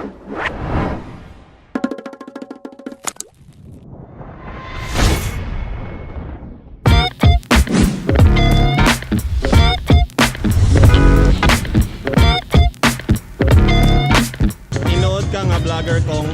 Tinood ka nga vlogger kong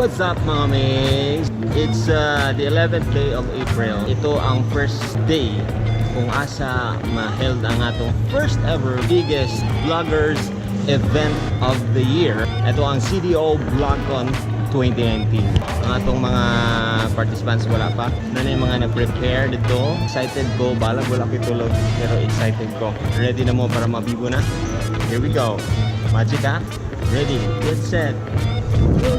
What's up mga mates? It's the 11th day of April. Ito ang first day kung asa ma-held ang atong first ever biggest vloggers event of the year. Ito ang CDO BLOG CON 2019. Ang atong mga participants wala pa. Na yung mga nag-prepare dito. Excited ko. Balag wala ko tulog. Pero excited ko. Ready na mo para mabibo na? Here we go. Magic ha? Ready, get set, go!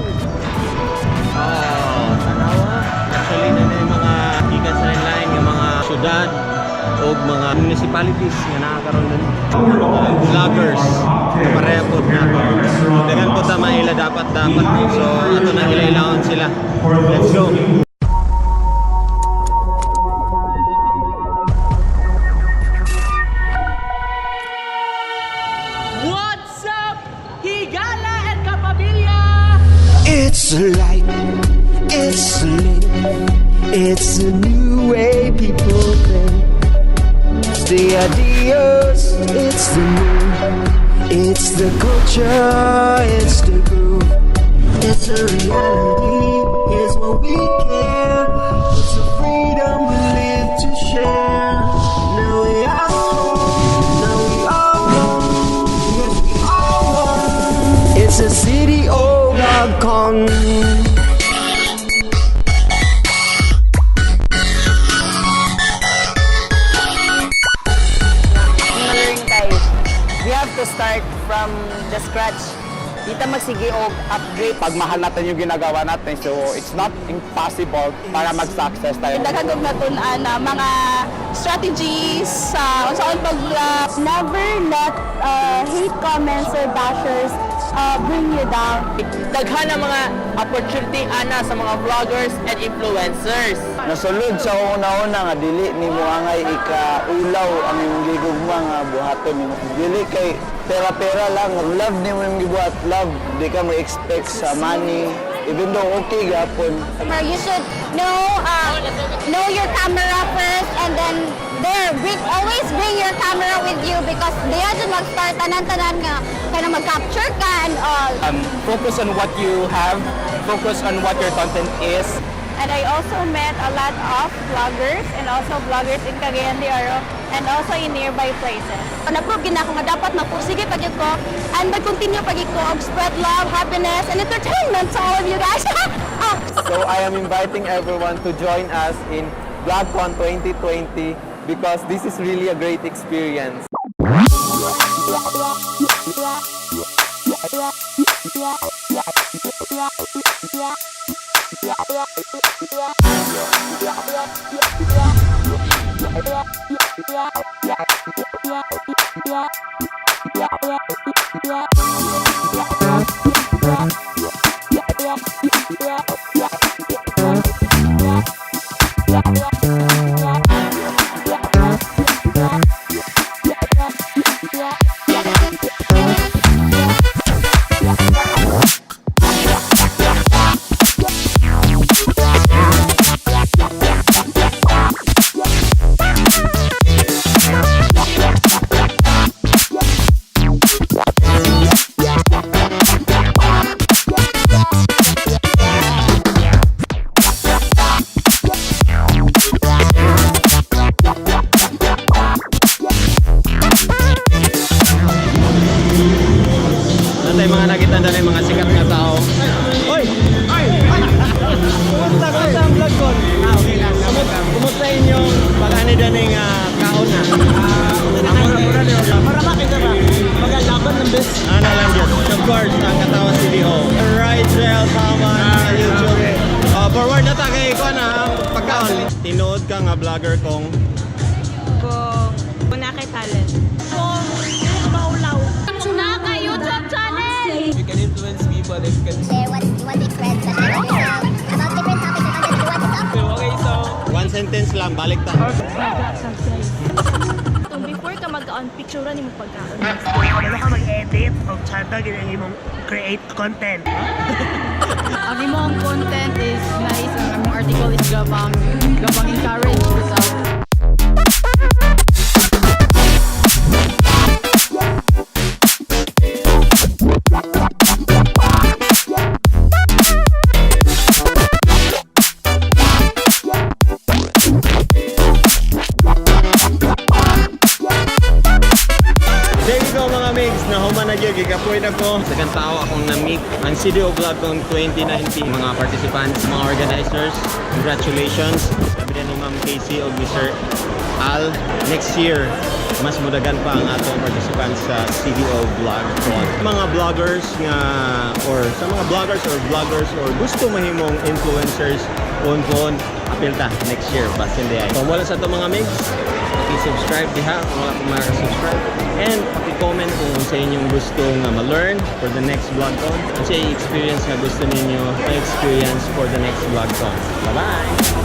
Oh, tanawa. Actually na yung mga gikan sa line, yung mga syudad o mga municipalities na nakakaroon nun. Vloggers, pareha po na. Dengan po tama ila dapat. So, ito na ila-ilaon sila. Let's go! What's up, Higala and Kapamilya? It's light, it's lit, it's a new way people think. It's the ideas, it's the mood, it's the culture, it's the groove. It's a reality, it's what we care. It's the freedom we live to share. Now we are strong, now we are one, yes we are one. It's a CDO BLOG CON. Guys, we have to start from the scratch. Dito magsige og upgrade. Pag mahal natin yung ginagawa natin, so it's not impossible para mag-success tayo. Daghan og natun-an na mga strategies sa unsaon pag-vlog. Never let hate comments or bashers bring you down. Daghan na mga opportunity ana sa mga vloggers and influencers. Nasulod sa una-una nga dili nimo angay ika-ulaw ang imong gigugma nga buhaton nimo. Dili kay pera-pera lang, love nimo imong gibuhat, love di ka mo expect sa money. Even though okay gapon. You should know your camera first, and then always bring your camera with you, because they are just mag-start tanan-tanan nga kaya mag-capture ka and all. Focus on what you have, focus on what your content is. And I also met a lot of vloggers and also vloggers in Cagayan de Oro and also in nearby places. Na-prove gina ko nga dapat magpursige pag ko and mag-continue pag ko og spread love, happiness, and entertainment to all of you guys. So I am inviting everyone to join us in BLOG CON 2020 because this is really a great experience. Tinood ka nga vlogger kong Kung nakay talent. Kung maulaw. Kung nakay YouTube channel. You can influence me lang, balik ta. Kung before ka mag-on, picture ni mo pagkaon. Ano ka mag-edit o tsada ginang imong create content. Ang imong content is nice. Ang imong article is gabang encourage yourself. There you go mga migs, nahuman na gyud gigapoy na ko. Sa kantaw akong na-meet ang CDO BLOG CON 2019 mga participants, mga organizers. Congratulations. Sabi rin ni Ma'am Casey o Mr. Al, next year mas mudagan pa ang atong participants sa CDO BLOG CON. Mga vloggers nga or sa mga vloggers or gusto mahimong influencers on apil ta next year basin di ay. So wala sa to mga migs. Paki-subscribe diha kung wala pa makaka-subscribe and paki-comment kung sa inyong gusto nga ma-learn for the next vlog con. Kung sa experience nga gusto ninyo ma-experience for the next vlog con. Bye-bye.